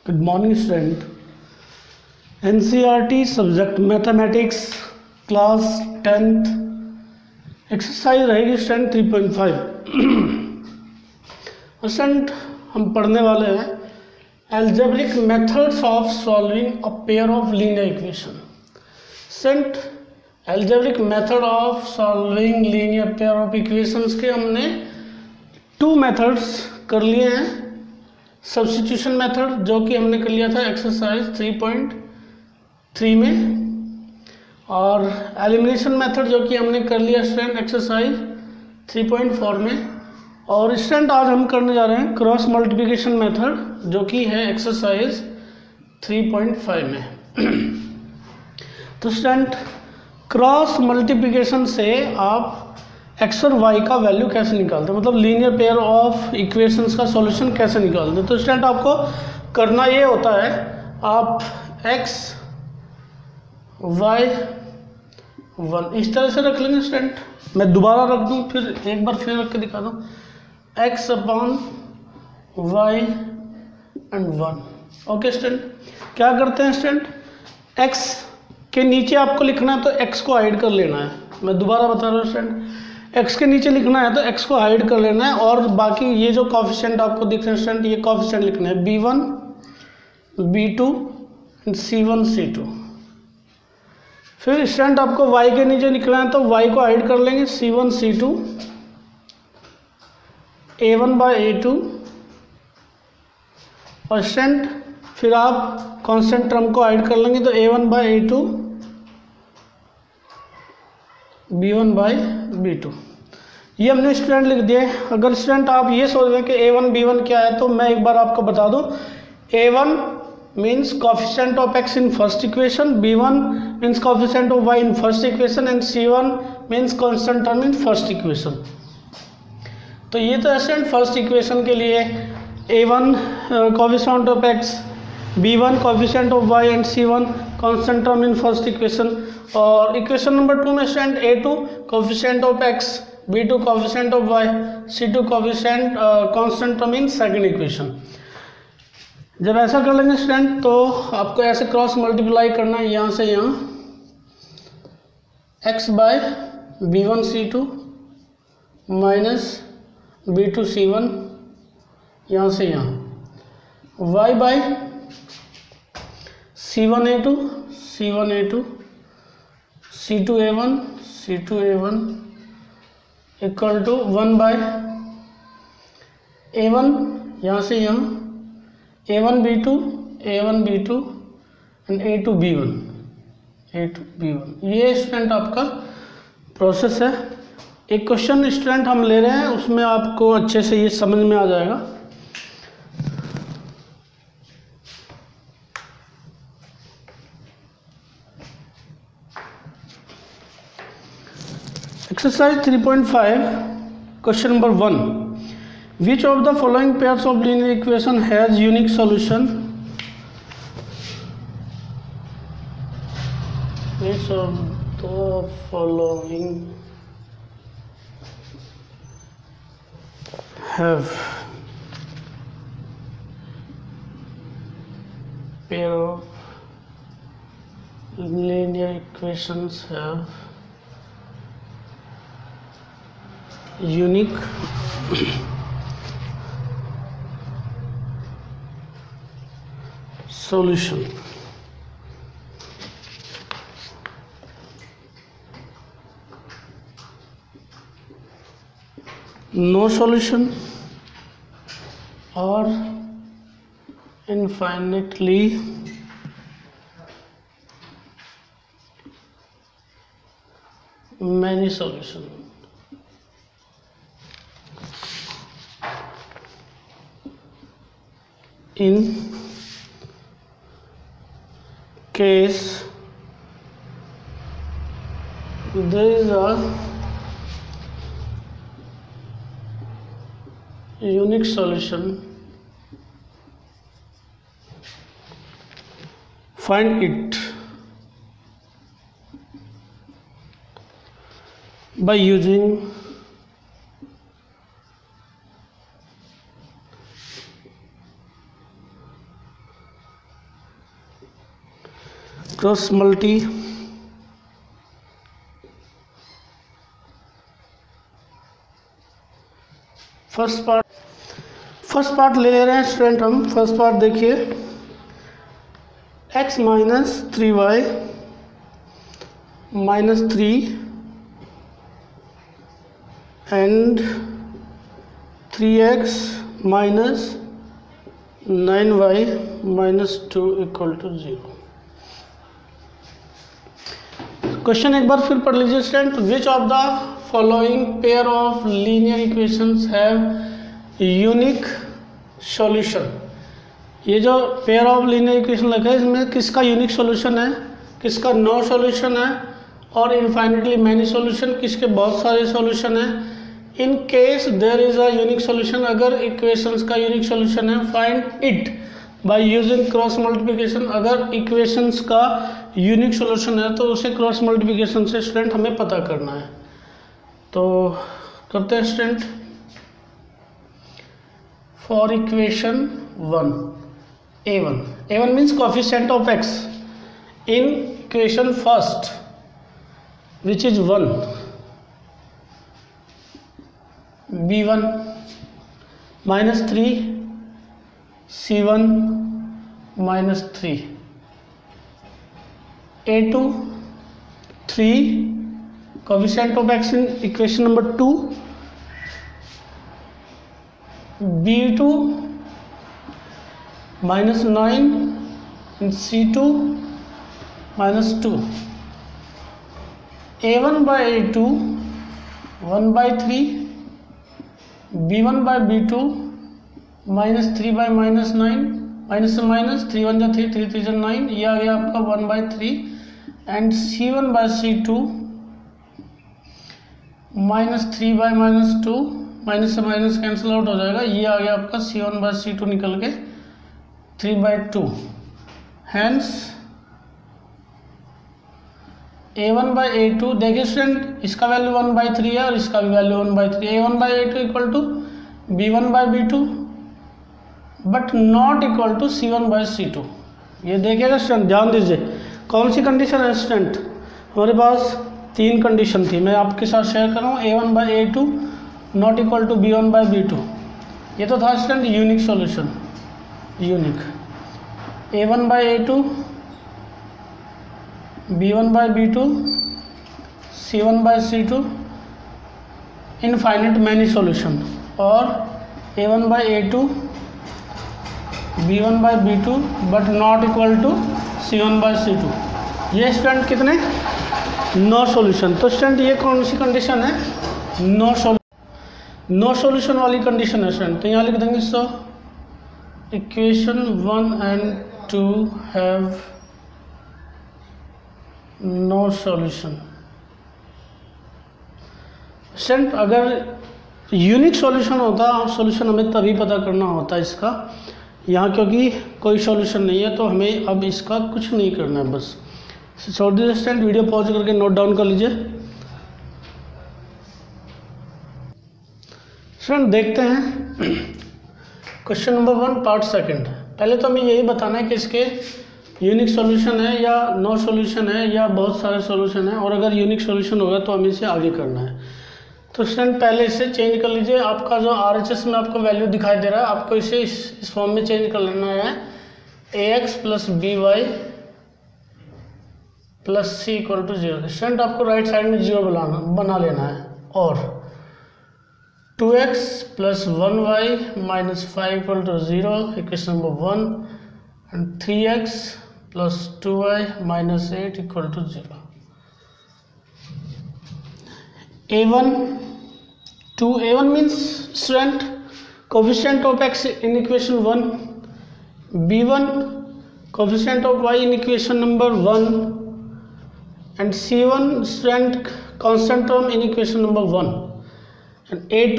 Good morning student. NCERT subject mathematics class 10th exercise रहेगी student 3.5। Student हम पढ़ने वाले हैं algebraic methods of solving a pair of linear equation. Student algebraic method of solving linear pair of equations के हमने 2 methods कर लिए हैं। सब्स्टिट्यूशन मेथड जो कि हमने कर लिया था एक्सरसाइज 3.3 में, और एलिमिनेशन मेथड जो कि हमने कर लिया स्टूडेंट एक्सरसाइज 3.4 में। और स्टूडेंट आज हम करने जा रहे हैं क्रॉस मल्टीप्लिकेशन मेथड जो कि है एक्सरसाइज 3.5 में। तो स्टूडेंट क्रॉस मल्टीप्लिकेशन से आप एक्स और वाई का वैल्यू कैसे निकालते हैं, मतलब लीनियर पेयर ऑफ इक्वेशंस का सॉल्यूशन कैसे निकालते हैं। तो स्टूडेंट आपको करना ये होता है, आप एक्स वाई 1 इस तरह से रख लेंगे स्टूडेंट। मैं दोबारा रख दूं, फिर एक बार फिर रख के दिखा दूं, X upon Y and 1। Okay student, क्या करते हैं स्टूडेंट, एक्स के नीचे आपको लिखना है तो एक्स को हाइड कर लेना है। मैं दोबारा बता रहा हूँ स्टूडेंट, एक्स के नीचे लिखना है तो एक्स को हाइड कर लेना है, और बाकी ये जो कॉफिशिएंट आपको दिख रहे हैं स्टूडेंट, ये कॉफिशिएंट लिखने हैं b1 b2 c1 c2। फिर स्टूडेंट आपको y के नीचे लिखना है तो y को हाइड कर लेंगे c1 c2 a1 by a2, और स्टूडेंट फिर आप कांस्टेंट टर्म को हाइड कर लेंगे तो a1 by a2 b1 by b2। ये हमने स्टूडेंट लिख दिए। अगर स्टूडेंट आप ये सोच रहे हैं कि a1 b1 क्या है, तो मैं एक बार आपको बता दूं, a1 means coefficient of x in first equation, b1 means coefficient of y in first equation, and c1 means constant term in first equation. तो ये तो स्टूडेंट फर्स्ट इक्वेशन के लिए a1 coefficient of x, b1 coefficient of y and c1 constant term in first equation. और equation number 2 में student a2 coefficient of x, b2 coefficient of y, c2 coefficient constant term in second equation. जब ऐसा कर लेंगे student तो आपको ऐसे cross multiply करना है, यहाँ से यहाँ x bye b1 c2 minus b2 c1, यहाँ से यहाँ y by c1 a2 c1 a2 c2 a1 c2 a1 equal to 1 by a1, यहाँ से यहाँ a1 b2 and a2 b1 ये स्टूडेंट आपका प्रोसेस है। एक क्वेश्चन स्टूडेंट हम ले रहे हैं, उसमें आपको अच्छे से ये समझ में आ जाएगा। Exercise 3.5 question number 1, which of the following pairs of linear equation has unique solution? Which of the following have pair of linear equations have unique solution? No solution or infinitely many solutions? In case there is a unique solution, find it by using cross multi first part ले रहे हैं student हम। First part देखिए, x minus 3y minus 3 and 3x minus 9y minus 2 equal to 0। Question एक बार फिर पढ़ लीजिए student. Which of the following pair of linear equations have unique solution. ये जो पेयर ऑफ लीनियर इक्वेशन लगा है इसमें किसका यूनिक सॉल्यूशन है, किसका नो सॉल्यूशन है, और इनफाइनिटली मैनी सॉल्यूशन, किसके बहुत सारे सॉल्यूशन हैं। In case there is a unique solution, अगर इक्वेशंस का यूनिक सॉल्यूशन है, find it by using cross multiplication. अगर इक्वेशंस का यूनिक सॉल्यूशन है तो उसे क्रॉस मल्टीप्लिकेशन से स्टूडेंट हमें पता करना है। तो करते हैं student. For equation 1 a1 means coefficient of x in equation first which is 1, b1 minus 3 c1 minus 3 a2 3 coefficient of x in equation number 2 b2 minus 9 and c2 minus 2 a1 by a2 1 by 3 b1 by b2 minus 3 by minus 9 minus से minus 3 1 जा 3 3 3 जा 9, ये आ गया आपका 1 by 3 and c1 by c2 minus 3 by minus 2, minus से minus cancel out हो जाएगा, ये आ गया आपका c1 by c2 निकल के 3 by 2। Hence a1 by a2 देखिए स्टूडेंट, इसका वैल्यू 1 by 3 है और इसका भी value 1 by 3। a1 by a2 equal to b1 by b2 but not equal to c1 by c2। ये देखिएगा स्टूडेंट, ध्यान दीजिए कौन सी कंडीशन है स्टूडेंट। हमारे पास 3 कंडीशन थी, मैं आपके साथ शेयर कर रहा हूँ। a1 by a2 not equal to b1 by b2, ये तो था student unique solution. Unique a1 by a2 b1 by b2 c1 by c2 infinite many solution, और a1 by a2 b1 by b2 but not equal to c1 by c2। ये student कितने no solution. तो student ये कौन सी condition है, no solution वाली condition है स्टूडेंट। तो यहाँ लिख देंगे so equation 1 and 2 have no solution. Student अगर यूनिक सॉल्यूशन होता, सॉल्यूशन हमें तभी पता करना होता है इसका, यहाँ क्योंकि कोई सॉल्यूशन नहीं है तो हमें अब इसका कुछ नहीं करना है, बस छोड़ दीजिए स्टूडेंट। वीडियो पॉज करके नोट डाउन कर लीजिए। स्टूडेंट देखते हैं क्वेश्चन नंबर 1 पार्ट सेकंड। पहले तो हमें यही बताना है कि इसके यूनिक सॉल्यूशन है या नो सॉल्यूशन है या बहुत सारे सॉल्यूशन है, और अगर यूनिक सॉल्यूशन होगा तो हमें इसे आगे करना है। तो स्टूडेंट पहले इसे चेंज कर लीजिए। आपका जो RHS में आपको वैल्यू दिखाई दे रहा है, आपको इसे इस फॉर्म में चेंज कर लेना है। ax plus by plus c equal to 0। Student आपको राइट साइड में 0 बना लेना है, और 2x plus 1y minus 5 equal to 0 equation number 1 and 3x plus 2y minus 8 equal to 0। a1 means student coefficient of x in equation 1, b1 coefficient of y in equation number 1 and c1 student constant term in equation number 1 and a2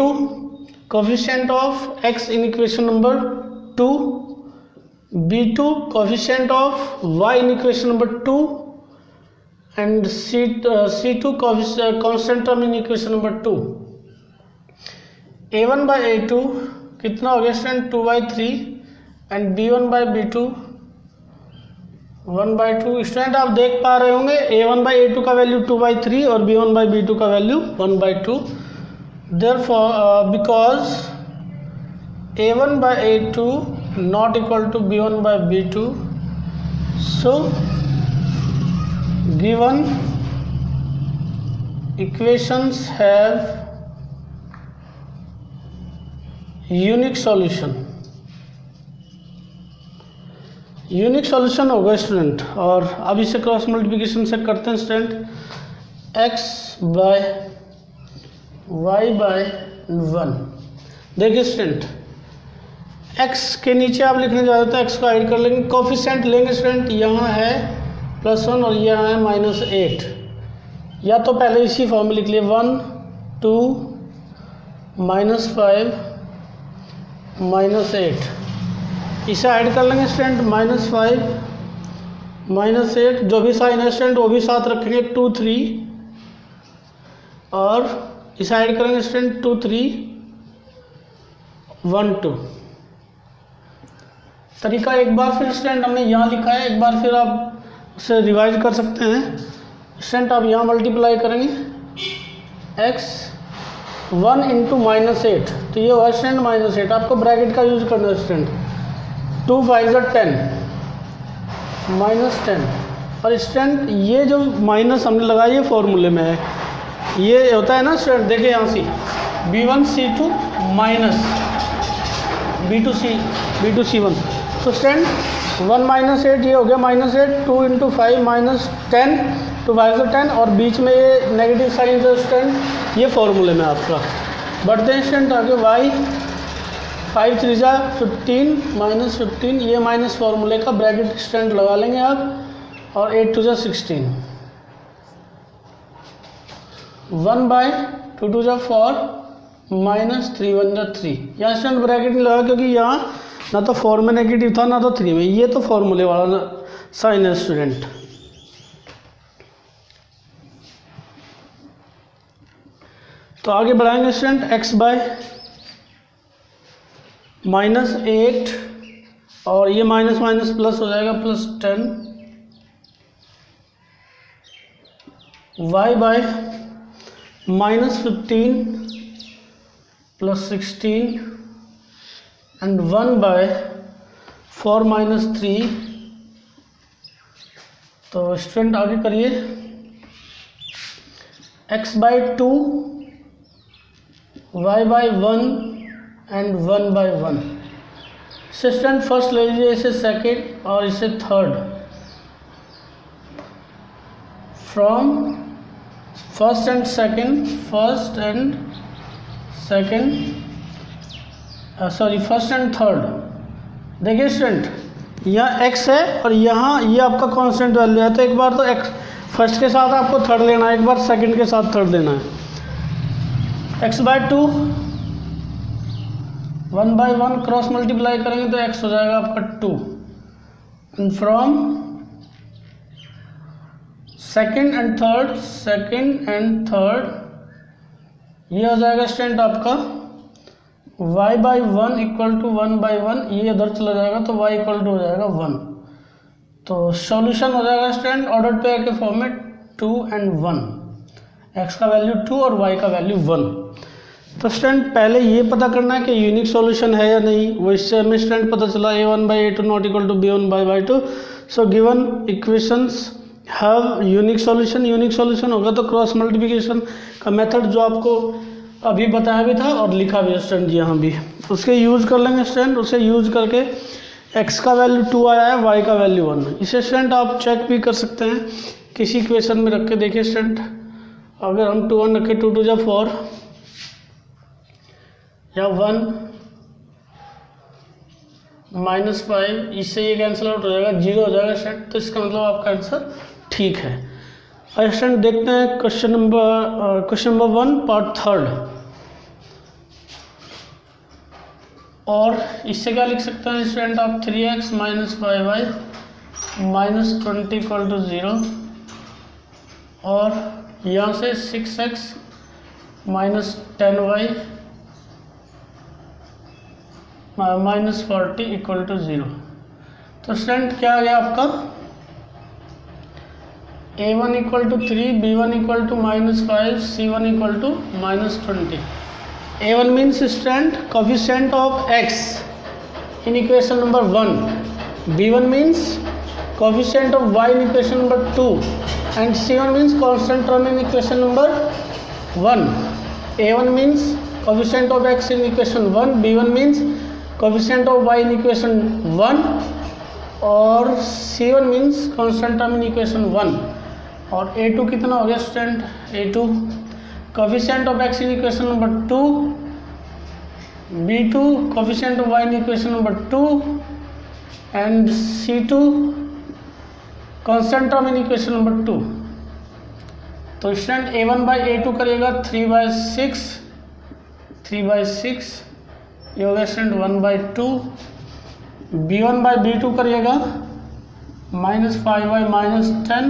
coefficient of x in equation number 2, b2 coefficient of y in equation number 2 and c2 constant term in equation number 2। a1 by a2 कितना हो गया student 2 by 3 and b1 by b2 1/2। Student आप देख पा रहे होंगे a1/a2 का value 2/3 और b1/b2 का value 1/2। Therefore because a1/a2 not equal to b1/b2, so given equations have unique solution. Unique solution होगा स्टूडेंट। और अब इसे क्रॉस मल्टीप्लिकेशन से करते हैं स्टूडेंट, x/y/1। देखिए स्टूडेंट, x के नीचे आप लिखने जा रहे हो तो x को ऐड कर लेंगे, कोफिशिएंट लेंगे स्टूडेंट, यहाँ है +1 और यहाँ है -8। या तो पहले इसी फॉर्म में लिख लिए 1 2 -5 -8, इसे ऐड कर लेंगे स्टूडेंट, -5 -8, जो भी साइन है स्टूडेंट वो भी साथ रखेंगे 2 3, और इसे ऐड करेंगे स्टूडेंट 2 3 1 2। तरीका एक बार फिर स्टूडेंट हमने यहाँ लिखा है, एक बार फिर आप उसे रिवाइज कर सकते हैं स्टूडेंट। आप यहाँ मल्टीप्लाई करेंगे x 1 × -8, तो ये हुआ स्टूडेंट -8। आपको ब्रैकेट का यूज करना है स्टूडेंट, 2 5 10 -10। और स्टूडेंट ये जो माइनस हमने लगाया ये फॉर्मूले में है, ये होता है ना स्टूडेंट, देखिए यहाँ से b1c2 माइनस b2c1। तो स्टूडेंट 1 -8 ये हो गया -8, 2 × 5 -10, 2 5 10, और बीच में ये नेगेटिव साइन है स्टूडेंट, ये फॉर्मूले में आपका। बढ़ते हैं स्टूडेंट आगे, y 5 3 15 -15, ये माइनस फॉर्मूले का ब्रैकेट स्टूडेंट लगा लेंगे आप, और 8 2 16, 1/2 2 4 -3 1 3। यहाँ स्टूडेंट ब्रैकेट नहीं लगा क्योंकि यहाँ ना तो 4 में नेगेटिव था ना तो 3 में, ये तो फॉर्मूले वाला साइन है स्टूडेंट। तो आगे बढ़ाएंगे स्टूडेंट, x/-8, और ये माइनस माइनस प्लस हो जाएगा +10, y/-15 +16, and 1/4 -3। तो स्टूडेंट आगे करिए, x/2, y/1 and 1/1। Student first ले लीजिए इसे सेकेंड और इसे third, from first and second, first and third. देखिए स्टूडेंट, यहाँ x है और यहाँ ये आपका कांस्टेंट वैल्यू है, तो एक बार तो x फर्स्ट के साथ आपको थर्ड लेना है, एक बार सेकंड के साथ थर्ड लेना है। x/2 1/1 क्रॉस मल्टीप्लाई करेंगे तो x हो जाएगा आपका 2, and from second and third ये हो जाएगा स्टूडेंट आपका y/1 = 1/1, ये इधर चला जाएगा तो y = हो जाएगा 1। तो सॉल्यूशन हो जाएगा स्टूडेंट ऑर्डर पेयर के फॉर्म में 2 and 1, x का वैल्यू 2 और y का वैल्यू 1। तो स्टूडेंट पहले ये पता करना है कि यूनिक सॉल्यूशन है या नहीं, वो इससे हमें स्टूडेंट पता चला a1/a2 not equal to b1/b2। So given equations have unique solution. Unique solution होगा तो क्रॉस मल्टीप्लिकेशन का मेथड जो आपको अभी बताया भी था और लिखा भी है स्टूडेंट यहाँ भी, उसके यूज़ कर लेंगे स्टूडेंट। उसे यूज़ करके x का वैल्यू 2 आया है, y का वैल्यू 1। इसे स्टूडेंट आप चेक भी कर सकते हैं किसी इक्वेशन में रख के। देखिए स्टूडेंट, अगर हम 2 1 रखें, 2 2 जा 4 या 1 -5, इससे ये कैंसिल आउट हो जाएगा, 0 हो जाएगा स्टूडेंट। तो इसका मतलब आपका आंसर ठीक है। स्टूडेंट देखते हैं क्वेश्चन नंबर 1 पार्ट 3। और इससे क्या लिख सकते हैं स्टूडेंट आप, 3x - 5y -20 = 0, और यहाँ से 6x - 10y -40 = 0। तो स्टूडेंट क्या आ गया आपका a1 equal to 3, b1 equal to -5, c1 equal to -20. a1 means student coefficient of x in equation number 1, b1 means coefficient of y in equation number 2, and c1 means constant term in equation number 1. a1 means coefficient of x in equation 1, b1 means coefficient of y in equation 1 और c1 means constant term in equation 1. और a2 कितना हो गया student? a2 coefficient of x in equation number 2, b2 coefficient of y in equation number 2 and c2 constant term in equation number 2. तो student a1 by a2 करिएगा 3/6, 3/6 ये हो गया student 1/2. b1 by b2 करिएगा -5/-10,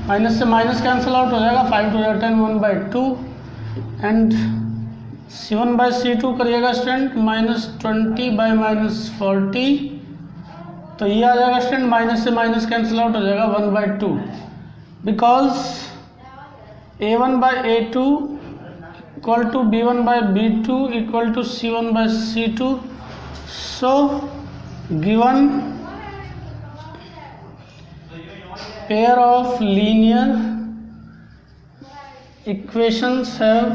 minus से minus cancel out हो जाएगा, 5 to 10 1/2 and c1 by c2 करिएगा स्टूडेंट -20/-40, तो ये आ जाएगा स्टूडेंट माइनस से माइनस कैंसिल आउट हो जाएगा 1/2 because a1 by a2 equal to b1 by b2 equal to c1 by c2. So given pair of linear equations have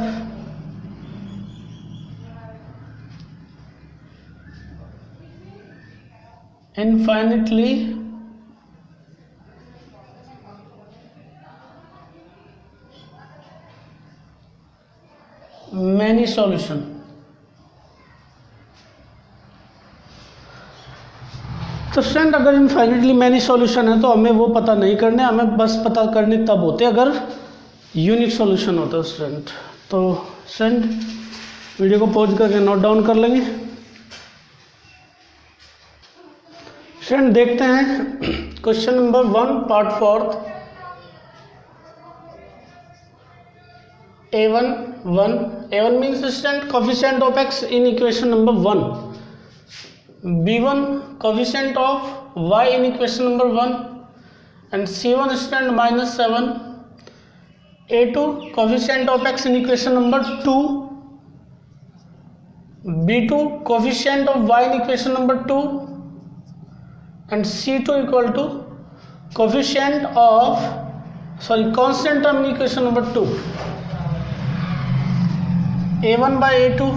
infinitely many solution. तो student अगर infinitely many solution है तो हमें वो पता नहीं करने, हमें बस पता करने तब होते अगर यूनिक सॉल्यूशन होता है स्टूडेंट. तो स्टूडेंट वीडियो को पॉज करके नोट डाउन कर लेंगे. स्टूडेंट देखते हैं question number 1 part 4. a1 means student coefficient of x in equation number 1, b1 coefficient of y in equation number 1 and c1 student -7, a2 coefficient of x in equation number 2, b2 coefficient of y in equation number 2 and c2 equal to coefficient of constant term in equation number 2. a1 by a2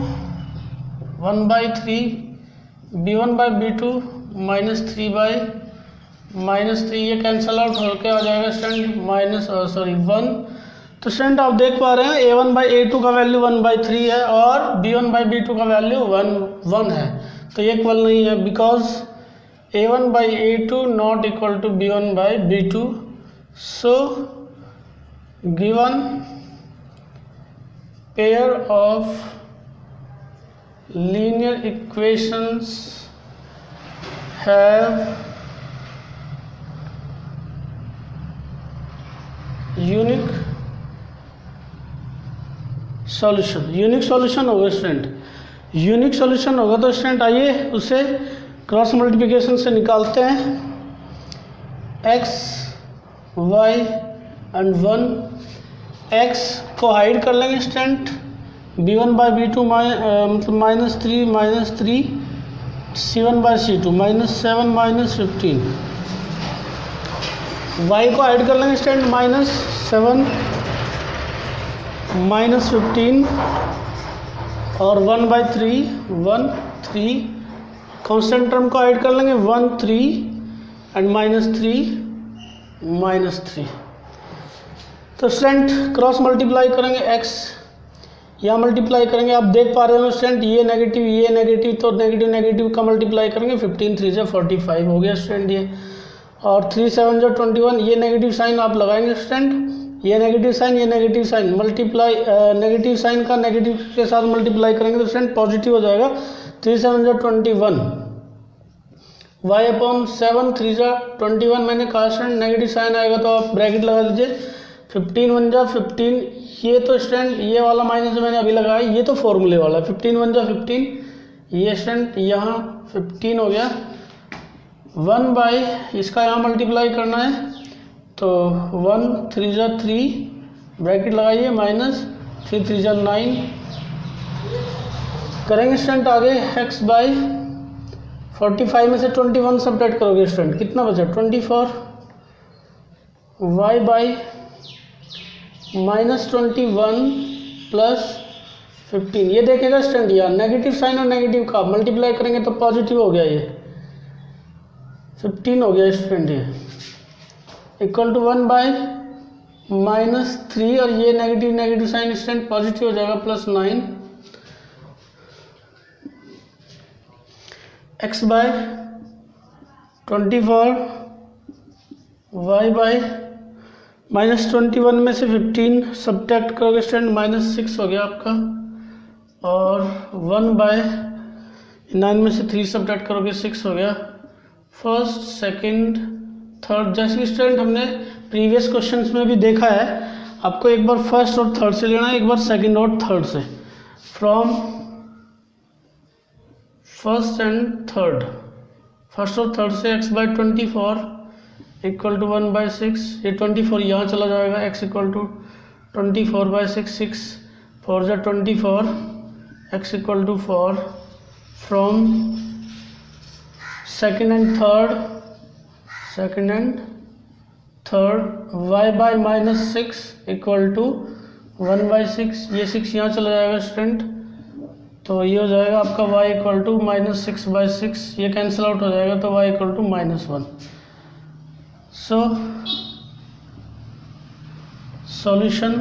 1/3, b1 by b2 -3/-3, ये cancel out होकर आ जाएगा student -1. तो student आप देख पा रहे हैं a1 by a2 का वैल्यू 1/3 है और b1 by b2 का वैल्यू 1 है, तो ये इक्वल नहीं है because a1 by a2 not equal to b1 by b2. So given pair of linear equations have unique solution. Unique solution होगा स्टूडेंट, यूनिक सॉल्यूशन होगा तो स्टूडेंट आइए उसे क्रॉस मल्टीप्लिकेशन से निकालते हैं. x y एंड 1, x को hide कर लेंगे स्टूडेंट, b1 by b2 मतलब -3, c1 by c2 -7 -15, y को ऐड कर लेंगे स्टूडेंट -7 -15 और 1/3 1 3, कांस्टेंट टर्म को ऐड कर लेंगे 1 3 एंड -3. तो स्टूडेंट क्रॉस मल्टीप्लाई करेंगे x, यहाँ मल्टीप्लाई करेंगे, आप देख पा रहे हो स्टूडेंट ये नेगेटिव तो नेगेटिव का मल्टीप्लाई करेंगे, 15 3 से 45 हो गया स्टूडेंट ये, और 3 7 जो 21, ये नेगेटिव साइन आप लगाएंगे स्टूडेंट, ये negative sign multiply negative sign का नेगेटिव के साथ मल्टीप्लाई करेंगे तो स्टूडेंट पॉजिटिव हो जाएगा. 3 7 जो 21, y/7 3 जो 21, मैंने कहा स्टूडेंट नेगेटिव साइन आएगा तो आप ब्रैकेट लगा दीजिए. 15 1 जो 15, ये तो स्टूडेंट ये वाला माइनस जो मैंने अभी लगाया ये तो फॉर्मूले वाला, 15 1 जो 15, ये स्टूडेंट यहाँ 15 हो गया, 1 बाई इसका यहाँ मल्टीप्लाई करना है तो 1 3 जा 3 ब्रैकेट लगाइए माइनस 3 3 जा 9 करेंगे स्टूडेंट। आगे x बाई 45 में से 21 सब्ट्रैक्ट करोगे स्टूडेंट, कितना बचा 24, y बाई माइनस 21 प्लस 15। ये देखेगा स्टूडेंट यार नेगेटिव साइन और नेगेटिव का मल्टीप्लाई करेंगे तो पॉजिटिव हो गया, ये 15 हो गया स्टूडेंट, ये इक्वल टू 1 बाई माइनस 3 और ये negative negative sign student positive हो जाएगा plus 9 x by 24 y by minus 21 में से 15 सब्ट्रैक्ट करोगे स्टूडेंट माइनस 6 हो गया आपका, और 1 बाय 9 में से 3 सब्ट्रैक्ट करोगे 6 हो गया। फर्स्ट सेकंड थर्ड, जैसे स्टूडेंट हमने प्रीवियस क्वेश्चंस में भी देखा है, आपको एक बार फर्स्ट और थर्ड से लेना है, एक बार सेकंड और थर्ड से। From first and third, first और थर्ड से x by 24 equal to 1 by 6, ये 24 यहाँ चला जाएगा, x इक्वल टू 24 बाई 6, 6 4 जा 24, x equal to 4। From second and third y by minus 6 equal to 1 by 6, ये 6 यहाँ चला जाएगा स्टूडेंट, तो ये हो जाएगा आपका y equal to minus 6 by 6, ये कैंसिल आउट हो जाएगा तो y equal to minus 1। So solution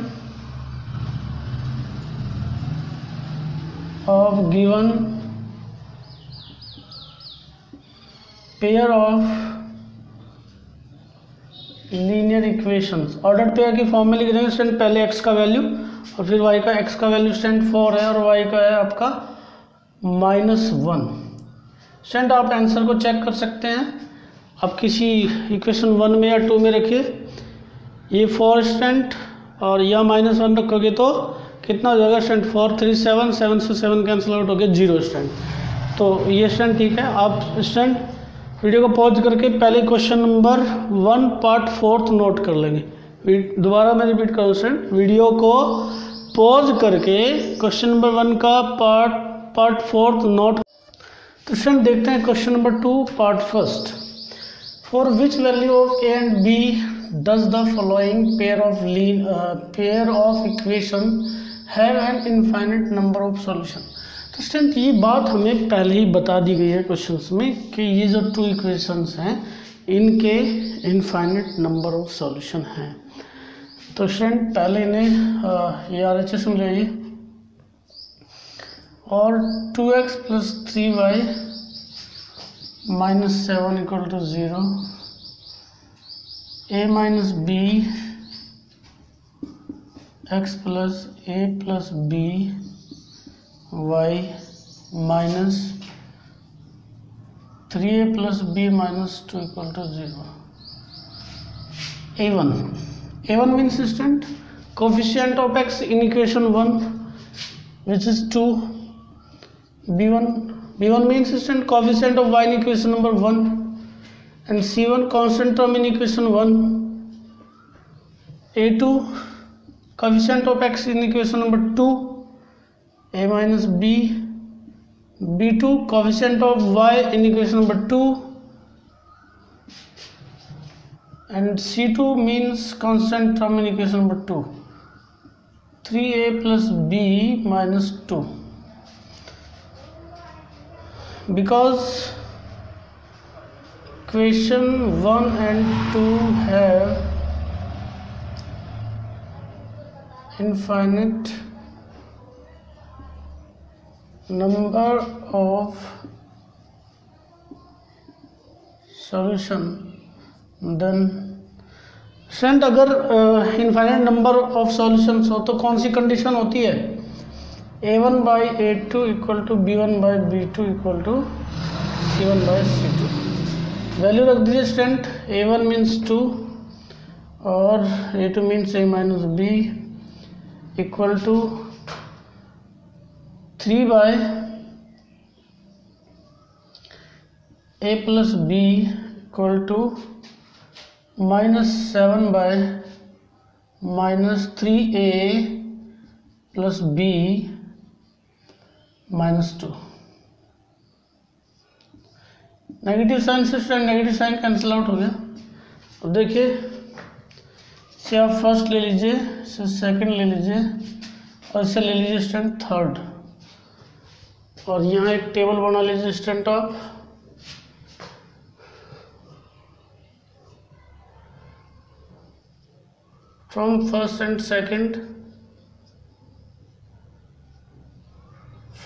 of given pair of linear equations, order pair की फॉर्म में लिख देंगे स्टूडेंट, पहले x का वैल्यू और फिर y का, x का वैल्यू स्टूडेंट 4 है और y का है आपका -1। स्टूडेंट आप आंसर को चेक कर सकते हैं, आप किसी इक्वेशन 1 में या 2 में रखिए, ये 4 स्टूडेंट और यह -1 रखोगे तो कितना हो जाएगा स्टूडेंट 4 3 7, 7 से 7 कैंसिल आउट हो गया 0 स्टूडेंट। तो ये स्टूडेंट ठीक है। आप स्टूडेंट वीडियो को पॉज करके पहले क्वेश्चन नंबर 1 पार्ट 4 नोट कर लेंगे। दोबारा मैं रिपीट करूँ स्टूडेंट, वीडियो को पॉज करके क्वेश्चन नंबर 1 का पार्ट 4 नोट। तो स्टूडेंट देखते हैं question number 2 part first. For which value of a and b does the following pair of equation have an infinite number of solution. तो student ये बात हमें पहले ही बता दी गई है क्वेश्चंस में कि ये जो 2 इक्वेशंस हैं इनके इनफाइनाइट नंबर ऑफ सॉल्यूशन हैं। तो स्टूडेंट पहले इन्हें ये RHS में ले और 2x plus 3y minus 7 equal to 0, a minus b x plus a plus b y minus 3a plus b minus 2 equal to 0। a1 means instant coefficient of x in equation 1 which is 2, b1 means instant coefficient of y in equation number 1, and c1 constant term in equation 1, a2 coefficient of x in equation number 2, a minus b, b2 coefficient of y in equation number 2, and c2 means constant term in equation number 2, 3a plus b minus 2. Because equation 1 and 2 have infinite number of solution, then student अगर infinite number of solutions हो तो कौन सी condition होती है, a1 by a2 equal to b1 by b2 equal to c1 by c2। Value रख दीजिए student, a1 means 2 और a2 means a minus b equal to 3 by a plus b equal to -7/-3a + b -2। Negative sign से student negative sign cancel out हो गया। अब देखिए, इसे आप फर्स्ट ले लीजिए, इसे सेकंड ले लीजिए और इसे ले लीजिए स्टूडेंट थर्ड, और यहाँ एक टेबल बना लीजिए स्टूडेंट आप। From first and second,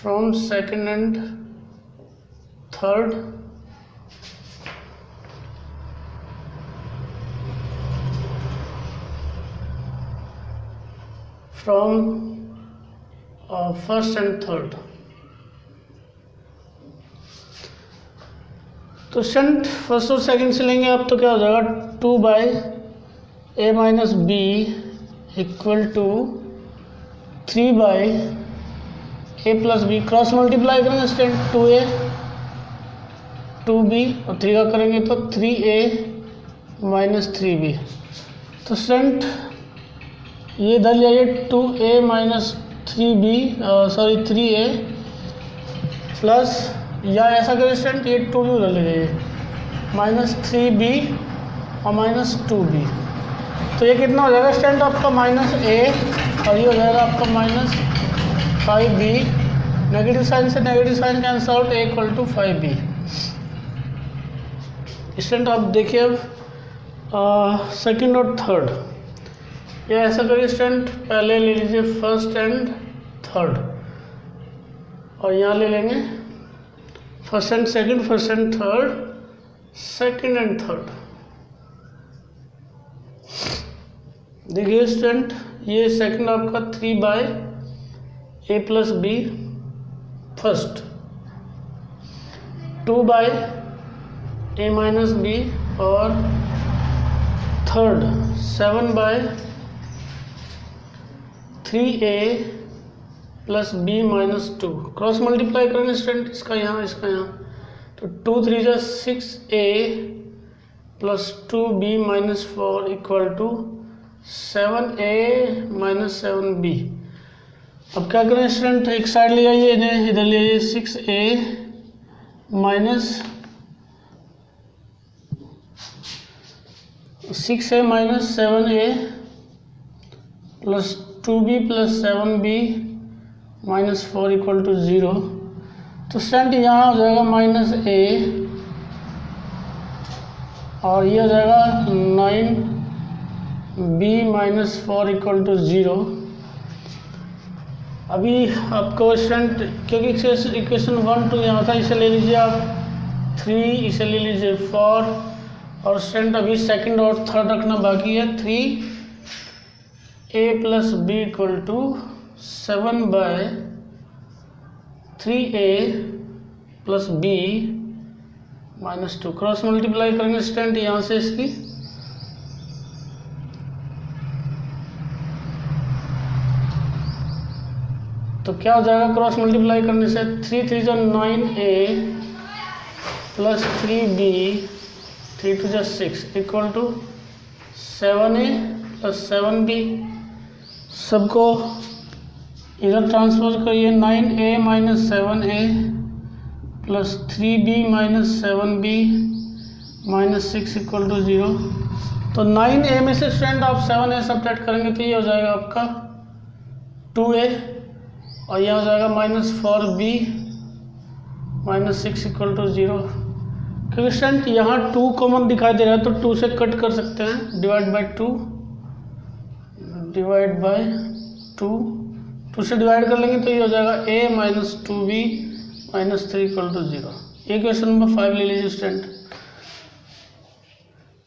from second and third, from first and third. तो स्टूडेंट फर्स्ट और सेकंड से लेंगे आप तो क्या हो जाएगा, 2/a - b = 3/a + b। Cross multiply करेंगे स्टूडेंट, 2a 2b और 3 का करेंगे तो 3a - 3b। तो स्टूडेंट ये इधर ले आइए, 2a - 3b 3a प्लस, या ऐसा करें स्टूडेंट, ये 2b उधर ले जाइए, -3b और -2b। तो ये कितना हो जाएगा स्टूडेंट आपका -a, और ये हो जाएगा आपका -5b। नेगेटिव साइन से negative sign cancel out, a = 5b। Student आप देखिए अब सेकंड और थर्ड, ये ऐसा करिए स्टूडेंट, पहले ले लीजिए फर्स्ट एंड थर्ड, और यहाँ ले लेंगे first and second, first and third, second and third. देखिए स्टूडेंट, ये सेकंड आपका 3/a + b first, 2/a - b, और third 7/3a + b - 2। Cross multiply करेंगे स्टूडेंट, इसका यहाँ इसका यहाँ, तो 2 × 3 = 6a + 2b - 4 = 7a - 7b। अब क्या करें स्टूडेंट, एक साइड ले आइए, इधर ले आइए, 6a - 7a + 2b + 7b - 4 = 0। तो स्टूडेंट यहाँ हो जाएगा -a, और ये हो जाएगा 9b - 4 = 0। अभी आपको स्टूडेंट, क्योंकि इक्वेशन 1 2 यहाँ था, इसे ले लीजिए आप 3, इसे ले लीजिए 4, और स्टूडेंट अभी सेकंड और थर्ड रखना बाकी है। 3a + b = 7/3a + b - 2। Cross multiply करेंगे स्टूडेंट यहाँ से इसकी, तो क्या हो जाएगा क्रॉस मल्टीप्लाई करने से, 3 × 3 = 9a + 3b, 3 × 2 = 6 = 7a + 7b। सबको इधर ट्रांसफर करिए, 9a - 7a + 3b - 7b - 6 = 0। तो 9a में से स्टूडेंट आप 7a सब्ट्रैक्ट करेंगे तो ये हो जाएगा आपका 2a, और यह हो जाएगा -4b - 6 = 0। क्योंकि स्टूडेंट यहाँ 2 कॉमन दिखाई दे रहा है, तो 2 से कट कर सकते हैं, डिवाइड से डिवाइड कर लेंगे तो ये हो जाएगा a - 2b - 3 = 0। ये क्वेश्चन नंबर 5 ले लीजिए स्टूडेंट।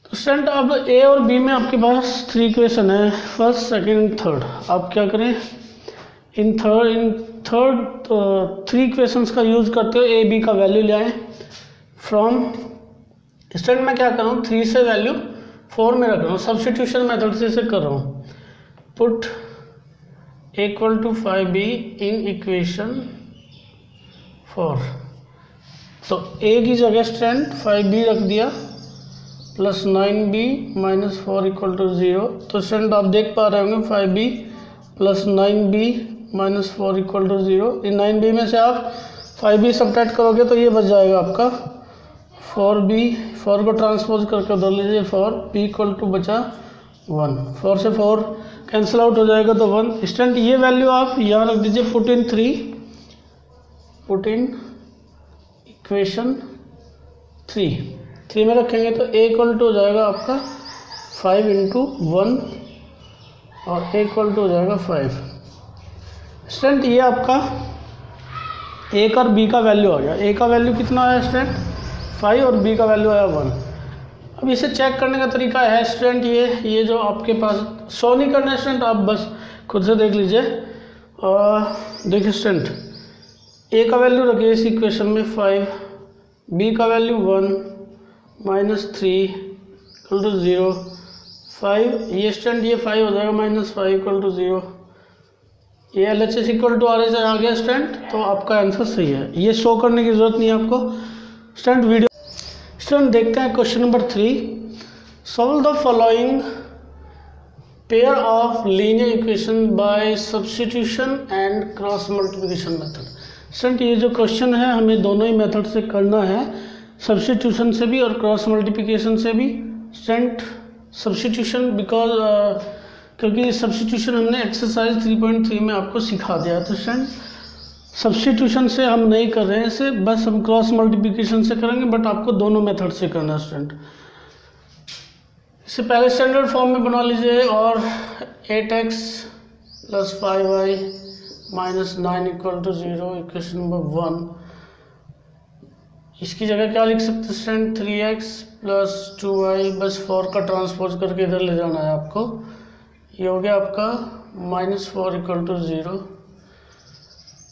तो स्टूडेंट अब a और b में आपके पास 3 इक्वेशन है, फर्स्ट सेकंड एंड थर्ड। आप क्या करें, इन थर्ड 3 इक्वेशंस का यूज करते हो, a b का वैल्यू ले आए फ्रॉम। स्टूडेंट मैं क्या कर रहा हूँ, 3 से वैल्यू 4 में रख रहा हूँ, सब्स्टिट्यूशन मेथड से इसे कर रहा हूँ। Put = 5b in equation 4। तो a की जगह स्टूडेंट 5b रख दिया, plus 9b minus 4 equal to 0। तो स्टूडेंट आप देख पा रहे होंगे 5b plus 9b minus 4 equal to 0। इन 9b में से आप 5b सब्ट्रैक्ट करोगे तो ये बच जाएगा आपका 4b। 4 को ट्रांसपोज करके उधर लीजिए 4, b इक्वल टू बचा 1। 4 से 4 कैंसिल आउट हो जाएगा तो 1। स्टूडेंट ये वैल्यू आप यहाँ रख दीजिए, पुट इन इक्वेशन 3 में रखेंगे तो a इक्वल टू हो जाएगा आपका 5 इंटू 1 और a इक्वल टू हो जाएगा 5। स्टूडेंट ये आपका a और b का वैल्यू आ गया। a का वैल्यू कितना आया स्टूडेंट 5 और b का वैल्यू आया 1। अब इसे चेक करने का तरीका है स्टूडेंट, ये जो आपके पास शो नहीं करना है स्टूडेंट, आप बस खुद से देख लीजिए। देखिए स्टूडेंट a का वैल्यू रखिए इस इक्वेशन में 5, b का वैल्यू 1 माइनस 3 इक्वल टू 0, 5 ये स्टूडेंट ये 5 हो जाएगा माइनस 5 इक्वल टू 0। ये LHS इक्वल टू RHS आ गया स्टूडेंट, तो आपका आंसर सही है। ये शो करने की ज़रूरत नहीं है आपको स्टूडेंट। वीडियो स्टूडेंट देखते हैं question number 3। Solve the following pair of linear equation by substitution and cross multiplication method. Student ये जो क्वेश्चन है हमें दोनों ही मेथड से करना है, सब्स्टिट्यूशन से भी और क्रॉस मल्टीप्लिकेशन से भी। स्टूडेंट सब्स्टिट्यूशन क्योंकि सब्स्टिट्यूशन हमने एक्सरसाइज 3.3 में आपको सिखा दिया है, तो स्टूडेंट सब्स्टिट्यूशन से हम नहीं कर रहे हैं इसे, बस हम क्रॉस मल्टीप्लिकेशन से करेंगे, बट आपको दोनों मेथड से करना है स्टूडेंट। इसे पहले स्टैंडर्ड फॉर्म में बना लीजिए और 8x plus 5y minus 9 equal to 0 equation number 1। इसकी जगह क्या लिख सकते हैं स्टूडेंट 3x प्लस 2y, बस 4 का ट्रांसपोज करके इधर ले जाना है आपको। ये हो गया आपका minus 4 equal to 0।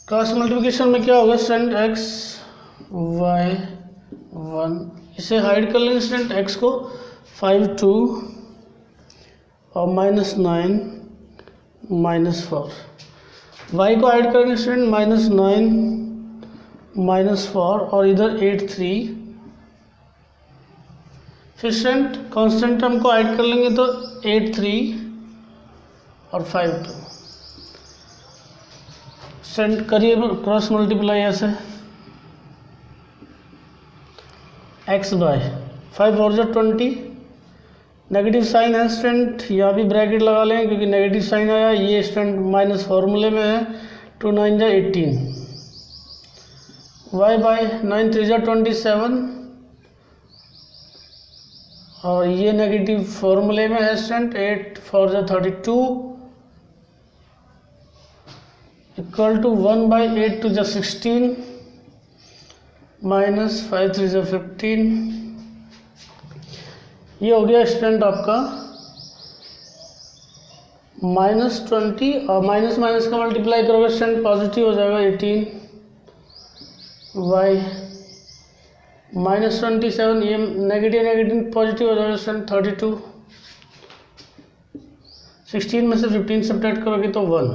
Cross multiplication में क्या होगा स्टूडेंट x y 1, इसे हाइड कर लेंगे स्टूडेंट, x को 5 2 और माइनस 9 माइनस 4, y को हाइड करेंगे स्टूडेंट माइनस 9 माइनस 4 और इधर 8 3। फिर स्टूडेंट कॉन्स्टेंट टर्म को हाइड कर लेंगे तो 8 3 और 5 2। स्टूडेंट करिए क्रॉस मल्टीप्लाई ऐसे, x बाय 5 और जो 20, नेगेटिव साइन है स्टूडेंट, यहाँ भी ब्रैकेट लगा लें क्योंकि नेगेटिव साइन आया। ये स्टूडेंट माइनस फॉर्मूले में है, 2 9 जा 18, y बाय 9 3 जा 27 और ये नेगेटिव फॉर्मूले में है स्टूडेंट, 8 4 जा 32 इक्वल टू 1 बाई 8 2 जा 16 माइनस 5 3 जा 15। ये हो गया स्टूडेंट आपका माइनस 20 और माइनस माइनस का मल्टीप्लाई करोगे स्टूडेंट पॉजिटिव हो जाएगा 18 y माइनस 27, ये नेगेटिव नेगेटिव पॉजिटिव हो जाएगा स्टूडेंट 32। 16 में से 15 सब्ट्रैक्ट करोगे तो 1।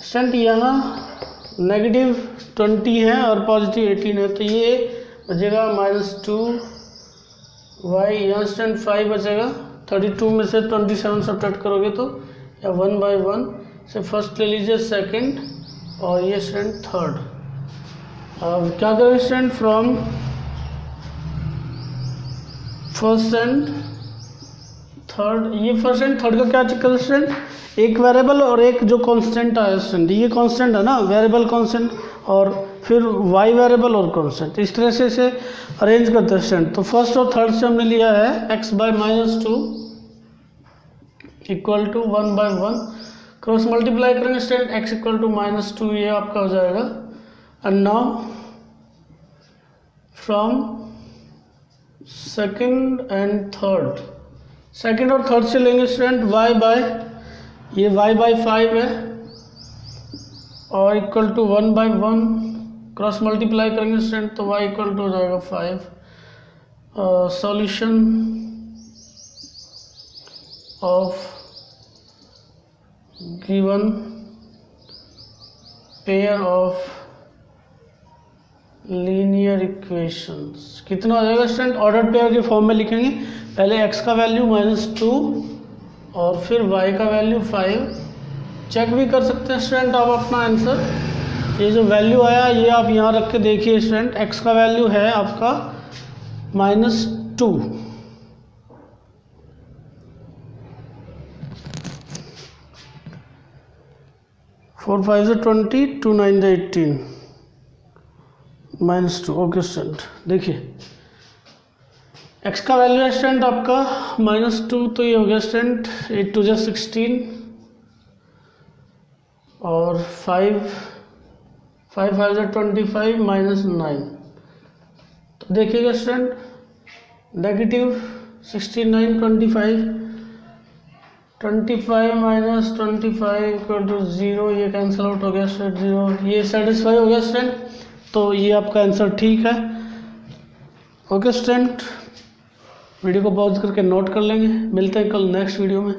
स्टूडेंट यहाँ नेगेटिव 20 है और पॉजिटिव 18 है, तो ये बचेगा माइनस 2 y, यहाँ स्टूडेंट 5 बचेगा। 32 में से 27 सब्ट्रैक्ट करोगे तो या 1 बाई 1 से फर्स्ट ले लीजिए, सेकंड और ये स्टूडेंट थर्ड। अब क्या करें student from first and third, ये फर्स्ट एंड थर्ड का क्या चक्कर है स्टूडेंट, एक वेरिएबल और एक जो कांस्टेंट आया स्टूडेंट, ये कांस्टेंट है ना, वेरिएबल कांस्टेंट और फिर y वेरिएबल और कांस्टेंट, इस तरह से इसे अरेंज करते हैं स्टूडेंट। तो फर्स्ट और थर्ड से हमने लिया है x by minus 2 equal to 1 by 1, cross multiply करेंगे student x equal to minus 2, ये आपका हो जाएगा। And now from second and third, second और थर्ड से लेंगे स्टूडेंट y बाय, ये y बाय 5 है और equal to 1 by 1, cross multiply करेंगे स्टूडेंट तो y इक्वल टू हो जाएगा 5। Solution of given pair of linear equations कितना हो जाएगा स्टूडेंट, ऑर्डर पेयर के फॉर्म में लिखेंगे। पहले x का वैल्यू -2 और फिर y का वैल्यू 5। चेक भी कर सकते हैं स्टूडेंट आप अपना आंसर। ये जो वैल्यू आया ये आप यहाँ रख के देखिए स्टूडेंट, x का वैल्यू है आपका -2। फोर 5 से 20, 2 9 से 18, -2। ओके स्टूडेंट, देखिए x का वैल्यू है स्टूडेंट आपका -2, तो ये हो गया स्टूडेंट 8 2 से 16 और 5 5 5 से 25 -9। तो देखिएगा स्टूडेंट -16 9 25 माइनस 25 इक्वल टू 0, ये कैंसिल आउट हो गया स्टूडेंट 0, ये सेटिस्फाई हो गया स्टूडेंट। तो ये आपका आंसर ठीक है। ओके स्टूडेंट, वीडियो को पॉज करके नोट कर लेंगे। मिलते हैं कल नेक्स्ट वीडियो में।